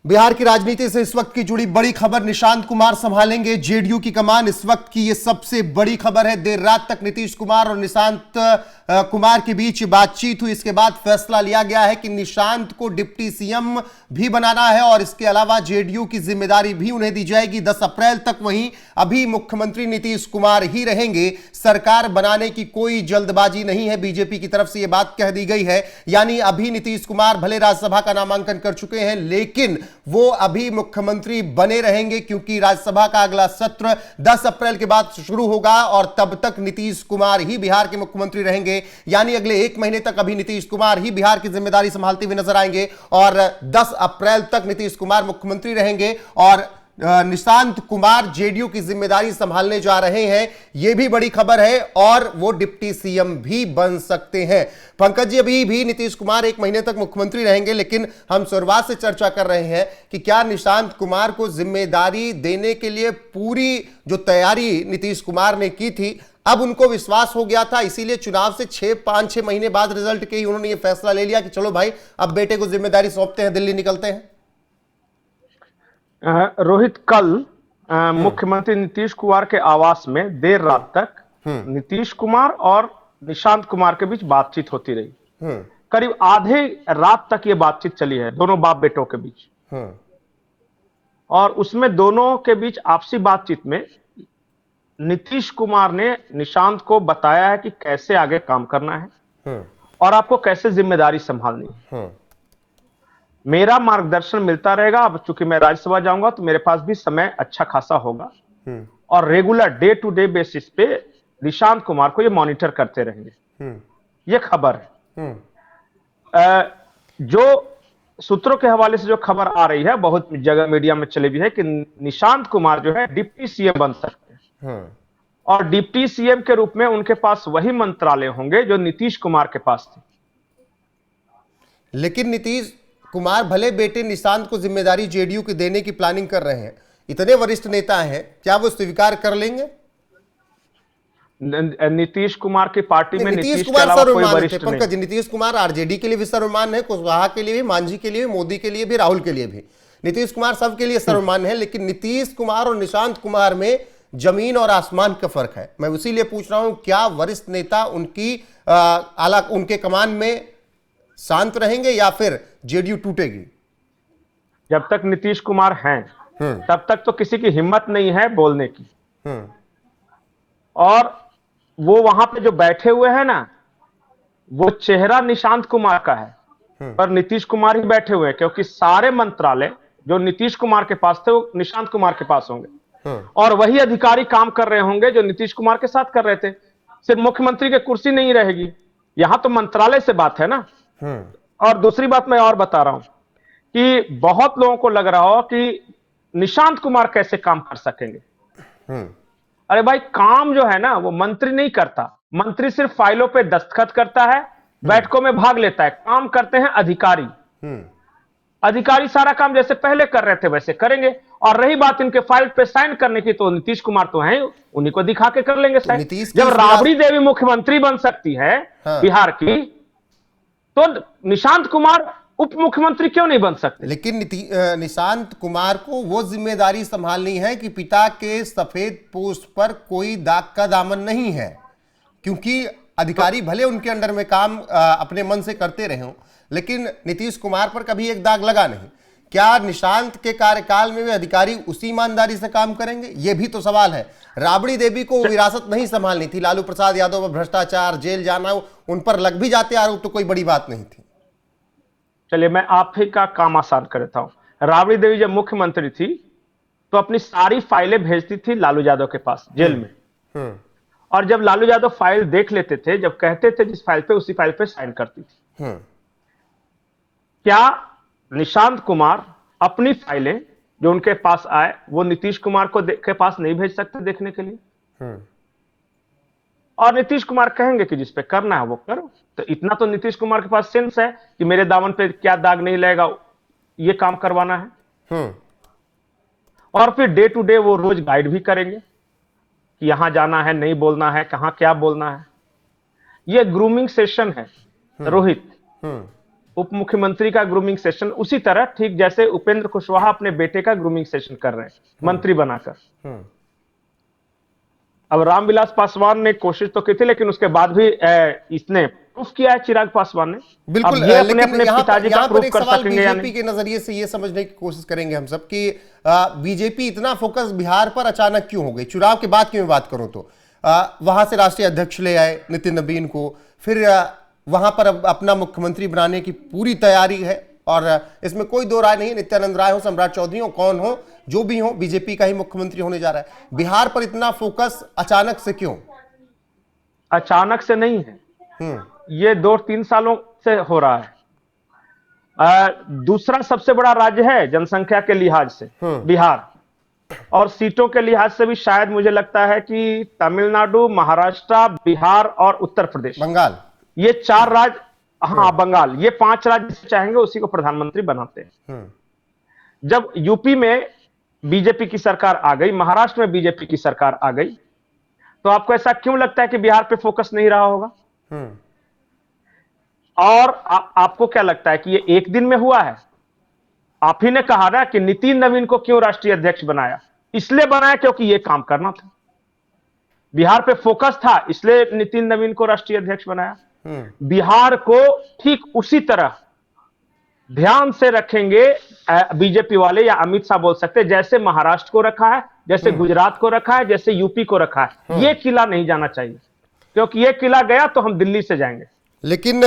बिहार की राजनीति से इस वक्त की जुड़ी बड़ी खबर, निशांत कुमार संभालेंगे जेडीयू की कमान। इस वक्त की ये सबसे बड़ी खबर है। देर रात तक नीतीश कुमार और निशांत कुमार के बीच बातचीत हुई। इसके बाद फैसला लिया गया है कि निशांत को डिप्टी सीएम भी बनाना है और इसके अलावा जेडीयू की जिम्मेदारी भी उन्हें दी जाएगी 10 अप्रैल तक। वहीं अभी मुख्यमंत्री नीतीश कुमार ही रहेंगे। सरकार बनाने की कोई जल्दबाजी नहीं है, बीजेपी की तरफ से यह बात कह दी गई है। यानी अभी नीतीश कुमार भले राज्यसभा का नामांकन कर चुके हैं, लेकिन वो अभी मुख्यमंत्री बने रहेंगे, क्योंकि राज्यसभा का अगला सत्र 10 अप्रैल के बाद शुरू होगा और तब तक नीतीश कुमार ही बिहार के मुख्यमंत्री रहेंगे। यानी अगले 1 महीने तक अभी नीतीश कुमार ही बिहार की जिम्मेदारी संभालते हुए नजर आएंगे और 10 अप्रैल तक नीतीश कुमार मुख्यमंत्री रहेंगे और निशांत कुमार जेडीयू की जिम्मेदारी संभालने जा रहे हैं। यह भी बड़ी खबर है और वो डिप्टी सीएम भी बन सकते हैं। पंकज जी, अभी भी नीतीश कुमार 1 महीने तक मुख्यमंत्री रहेंगे, लेकिन हम शुरुआत से चर्चा कर रहे हैं कि क्या निशांत कुमार को जिम्मेदारी देने के लिए पूरी जो तैयारी नीतीश कुमार ने की थी, अब उनको विश्वास हो गया था, इसीलिए चुनाव से 5-6 महीने बाद रिजल्ट के ही उन्होंने ये फैसला ले लिया कि चलो भाई अब बेटे को जिम्मेदारी सौंपते हैं, दिल्ली निकलते हैं। रोहित, कल मुख्यमंत्री नीतीश कुमार के आवास में देर रात तक नीतीश कुमार और निशांत कुमार के बीच बातचीत होती रही। करीब आधे रात तक ये बातचीत चली है, दोनों बाप बेटों के बीच। और उसमें दोनों के बीच आपसी बातचीत में नीतीश कुमार ने निशांत को बताया है कि कैसे आगे काम करना है और आपको कैसे जिम्मेदारी संभालनी है। मेरा मार्गदर्शन मिलता रहेगा। अब चूंकि मैं राज्यसभा जाऊंगा तो मेरे पास भी समय अच्छा खासा होगा और regular day to day basis पे निशांत कुमार को ये मॉनिटर करते रहेंगे। ये खबर है। जो सूत्रों के हवाले से जो खबर आ रही है, बहुत जगह मीडिया में चली भी है कि निशांत कुमार जो है डिप्टी सीएम बन सकते हैं और डिप्टी सीएम के रूप में उनके पास वही मंत्रालय होंगे जो नीतीश कुमार के पास थे। लेकिन नीतीश कुमार भले बेटे निशांत को जिम्मेदारी जेडीयू की देने की प्लानिंग कर रहे हैं, इतने वरिष्ठ नेता हैं, क्या वो स्वीकार कर लेंगे? नीतीश कुमार की पार्टी में नीतीश कुमार सर्वमान्य थे पंकज। नीतीश कुमार आरजेडी के लिए भी सर्वमान्य है, कुशवाहा के लिए भी, मांझी के लिए भी, मोदी के लिए भी, राहुल के लिए भी। नीतीश कुमार सबके लिए सर्वमान्य है, लेकिन नीतीश कुमार और निशांत कुमार में जमीन और आसमान का फर्क है। मैं इसीलिए पूछ रहा हूं, क्या वरिष्ठ नेता उनके कमान में शांत रहेंगे या फिर जेडीयू टूटेगी? जब तक नीतीश कुमार हैं तब तक तो किसी की हिम्मत नहीं है बोलने की। और वो वहां पे जो बैठे हुए हैं ना, वो चेहरा निशांत कुमार का है पर नीतीश कुमार ही बैठे हुए हैं, क्योंकि सारे मंत्रालय जो नीतीश कुमार के पास थे वो निशांत कुमार के पास होंगे और वही अधिकारी काम कर रहे होंगे जो नीतीश कुमार के साथ कर रहे थे। सिर्फ मुख्यमंत्री की कुर्सी नहीं रहेगी, यहां तो मंत्रालय से बात है ना। और दूसरी बात मैं और बता रहा हूं कि बहुत लोगों को लग रहा हो कि निशांत कुमार कैसे काम कर सकेंगे। अरे भाई, काम जो है ना वो मंत्री नहीं करता। मंत्री सिर्फ फाइलों पे दस्तखत करता है, बैठकों में भाग लेता है। काम करते हैं अधिकारी। अधिकारी सारा काम जैसे पहले कर रहे थे वैसे करेंगे। और रही बात इनके फाइल पे साइन करने की, तो नीतीश कुमार तो हैं, उन्हीं को दिखा के कर लेंगे साइन। जब राबड़ी देवी मुख्यमंत्री बन सकती है बिहार की, तो निशांत कुमार उप मुख्यमंत्री क्यों नहीं बन सकते? लेकिन निशांत कुमार को वो जिम्मेदारी संभालनी है कि पिता के सफेद पोस्ट पर कोई दाग का दामन नहीं है, क्योंकि अधिकारी भले उनके अंडर में काम अपने मन से करते रहे हों, लेकिन नीतीश कुमार पर कभी एक दाग लगा नहीं। क्या निशांत के कार्यकाल में वे अधिकारी उसी ईमानदारी से काम करेंगे? यह भी तो सवाल है। राबड़ी देवी को विरासत नहीं संभालनी थी, लालू प्रसाद यादव पर भ्रष्टाचार, जेल जाना, उन पर लग भी जाते आरोप तो कोई बड़ी बात नहीं थी। चलिए, मैं आप ही का काम आसान कर देता हूं। राबड़ी देवी जब मुख्यमंत्री थी तो अपनी सारी फाइलें भेजती थी लालू यादव के पास जेल में। और जब लालू यादव फाइल देख लेते थे, जब कहते थे जिस फाइल पे, उसी फाइल पे साइन करती थी। क्या निशांत कुमार अपनी फाइलें जो उनके पास आए वो नीतीश कुमार के पास नहीं भेज सकते देखने के लिए? और नीतीश कुमार कहेंगे कि जिस पे करना है वो करो। तो इतना तो नीतीश कुमार के पास सेंस है कि मेरे दामन पे क्या दाग नहीं लगेगा, ये काम करवाना है। और फिर डे टू डे वो रोज गाइड भी करेंगे कि यहां जाना है, नहीं बोलना है, कहां क्या बोलना है। ये ग्रूमिंग सेशन है रोहित। उप मुख्यमंत्री का ग्रूमिंग सेशन, उसी तरह ठीक जैसे उपेंद्र कुशवाहा अपने बेटे का ग्रूमिंग सेशन कर रहे हैं मंत्री बनाकर। अब रामविलास पासवान ने कोशिश तो की थी, लेकिन उसके बाद भी इसने प्रूफ किया है, चिराग पासवान ने। बिल्कुल, अब ये अपने लेकिन अपने पिताजी का प्रूफ एक कर सवाल सकेंगे या बीजेपी नहीं? के नजरिए से ये समझने की कोशिश करेंगे हम सब कि बीजेपी इतना फोकस बिहार पर अचानक क्यों हो गई। चुनाव के बाद की मैं बात करूं तो वहां से राष्ट्रीय अध्यक्ष ले आए नितिन नवीन को, फिर वहां पर अब अपना मुख्यमंत्री बनाने की पूरी तैयारी है, और इसमें कोई दो राय नहीं है, नित्यानंद राय हो, सम्राट चौधरी हो, कौन हो, जो भी हो, बीजेपी का ही मुख्यमंत्री होने जा रहा है। बिहार पर इतना फोकस अचानक से क्यों? अचानक से नहीं है, ये 2-3 सालों से हो रहा है। दूसरा सबसे बड़ा राज्य है जनसंख्या के लिहाज से बिहार, और सीटों के लिहाज से भी शायद मुझे लगता है कि तमिलनाडु, महाराष्ट्र, बिहार और उत्तर प्रदेश, बंगाल, ये 4 राज्य, हाँ बंगाल, ये 5 राज्य चाहेंगे उसी को प्रधानमंत्री बनाते हैं। जब यूपी में बीजेपी की सरकार आ गई, महाराष्ट्र में बीजेपी की सरकार आ गई, तो आपको ऐसा क्यों लगता है कि बिहार पे फोकस नहीं रहा होगा? और आपको क्या लगता है कि ये एक दिन में हुआ है? आप ही ने कहा ना कि नितिन नवीन को क्यों राष्ट्रीय अध्यक्ष बनाया? इसलिए बनाया क्योंकि ये काम करना था, बिहार पे फोकस था, इसलिए नितिन नवीन को राष्ट्रीय अध्यक्ष बनाया। बिहार को ठीक उसी तरह ध्यान से रखेंगे बीजेपी वाले, या अमित शाह बोल सकते हैं, जैसे महाराष्ट्र को रखा है, जैसे गुजरात को रखा है, जैसे यूपी को रखा है। ये किला नहीं जाना चाहिए, क्योंकि ये किला गया तो हम दिल्ली से जाएंगे। लेकिन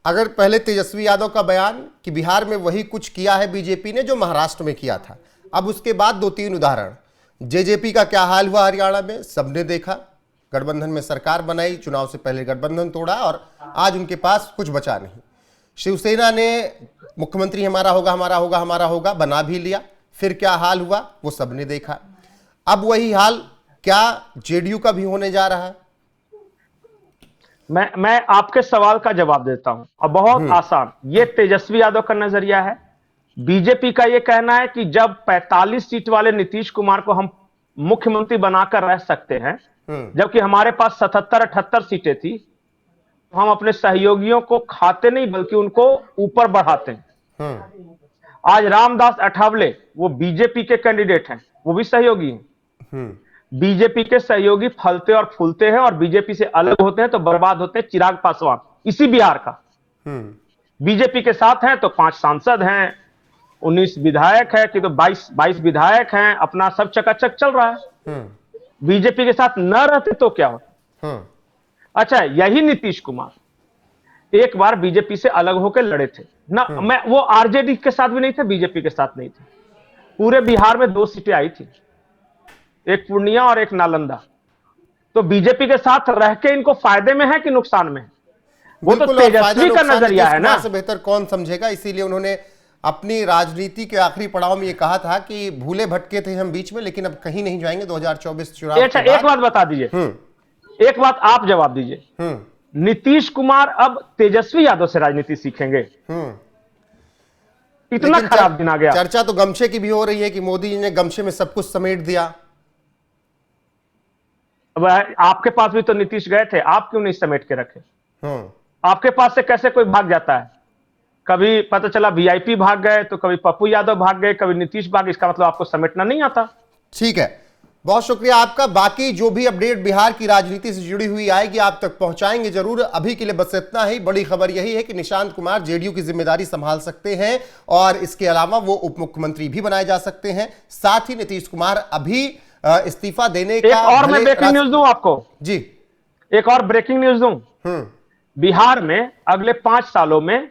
अगर पहले तेजस्वी यादव का बयान कि बिहार में वही कुछ किया है बीजेपी ने जो महाराष्ट्र में किया था, अब उसके बाद 2-3 उदाहरण, जेजेपी का क्या हाल हुआ हरियाणा में सबने देखा, गठबंधन में सरकार बनाई, चुनाव से पहले गठबंधन तोड़ा और आज उनके पास कुछ बचा नहीं। शिवसेना ने मुख्यमंत्री हमारा होगा हमारा होगा हमारा होगा बना भी लिया, फिर क्या हाल हुआ वो सबने देखा। अब वही हाल क्या जेडीयू का भी होने जा रहा है? मैं आपके सवाल का जवाब देता हूं, और बहुत आसान। ये तेजस्वी यादव का नजरिया है, बीजेपी का ये कहना है कि जब 45 सीट वाले नीतीश कुमार को हम मुख्यमंत्री बनाकर रह सकते हैं, जबकि हमारे पास 77-78 सीटें थी, तो हम अपने सहयोगियों को खाते नहीं बल्कि उनको ऊपर बढ़ाते हैं। आज रामदास अठावले, वो बीजेपी के कैंडिडेट हैं, वो भी सहयोगी हैं। बीजेपी के सहयोगी फलते और फूलते हैं, और बीजेपी से अलग होते हैं तो बर्बाद होते हैं। चिराग पासवान इसी बिहार का, बीजेपी के साथ हैं तो 5 सांसद हैं, 19 विधायक है कि तो 22 विधायक हैं, अपना सब चकाचक चल रहा है। बीजेपी के साथ न रहते तो क्या हो? अच्छा, यही नीतीश कुमार एक बार बीजेपी से अलग होकर लड़े थे ना, मैं वो आरजेडी के साथ भी नहीं थे, बीजेपी के साथ नहीं थे। पूरे बिहार में 2 सीटें आई थी, एक पूर्णिया और एक नालंदा। तो बीजेपी के साथ रह के इनको फायदे में है कि नुकसान में है? वो तो तेजस्वी का नजरिया है ना। से बेहतर कौन समझेगा, इसीलिए उन्होंने अपनी राजनीति के आखिरी पड़ाव में ये कहा था कि भूले भटके थे हम बीच में, लेकिन अब कहीं नहीं जाएंगे 2024 चुनाव। अच्छा, एक बात बता दीजिए, एक बात आप जवाब दीजिए, नीतीश कुमार अब तेजस्वी यादव से राजनीति सीखेंगे? इतना खराब दिन आ गया। चर्चा तो गमछे की भी हो रही है कि मोदी जी ने गमछे में सब कुछ समेट दिया। अब आपके पास भी तो नीतीश गए थे, आप क्यों नहीं समेट के रखे? आपके पास से कैसे कोई भाग जाता है? कभी पता चला वीआईपी भाग गए, तो कभी पप्पू यादव भाग गए, कभी नीतीश भाग, इसका मतलब आपको समेटना नहीं आता। ठीक है, बहुत शुक्रिया आपका। बाकी जो भी अपडेट बिहार की राजनीति से जुड़ी हुई आएगी आप तक पहुंचाएंगे जरूर। अभी के लिए बस इतना ही। बड़ी खबर यही है कि निशांत कुमार जेडीयू की जिम्मेदारी संभाल सकते हैं, और इसके अलावा वो उप मुख्यमंत्री भी बनाए जा सकते हैं। साथ ही नीतीश कुमार अभी इस्तीफा देने का, और मैं ब्रेकिंग न्यूज दूं आपको जी, एक और ब्रेकिंग न्यूज दूं। बिहार में अगले 5 सालों में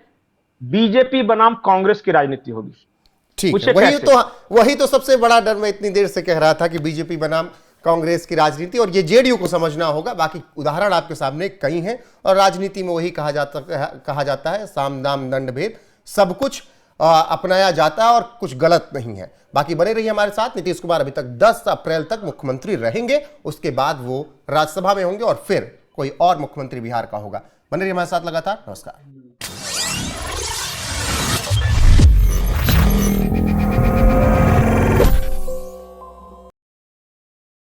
बीजेपी बनाम कांग्रेस की राजनीति होगी। ठीक है, वही तो सबसे बड़ा डर मैं इतनी देर से कह रहा था कि बीजेपी बनाम कांग्रेस की राजनीति, और ये जेडीयू को समझना होगा। बाकी उदाहरण आपके सामने कई हैं, और राजनीति में वही कहा जाता है साम दाम दंड भेद, सब कुछ अपनाया जाता है और कुछ गलत नहीं है। बाकी बने रहिए हमारे साथ। नीतीश कुमार अभी तक 10 अप्रैल तक मुख्यमंत्री रहेंगे, उसके बाद वो राज्यसभा में होंगे और फिर कोई और मुख्यमंत्री बिहार का होगा। बने रहिए हमारे साथ लगातार। नमस्कार।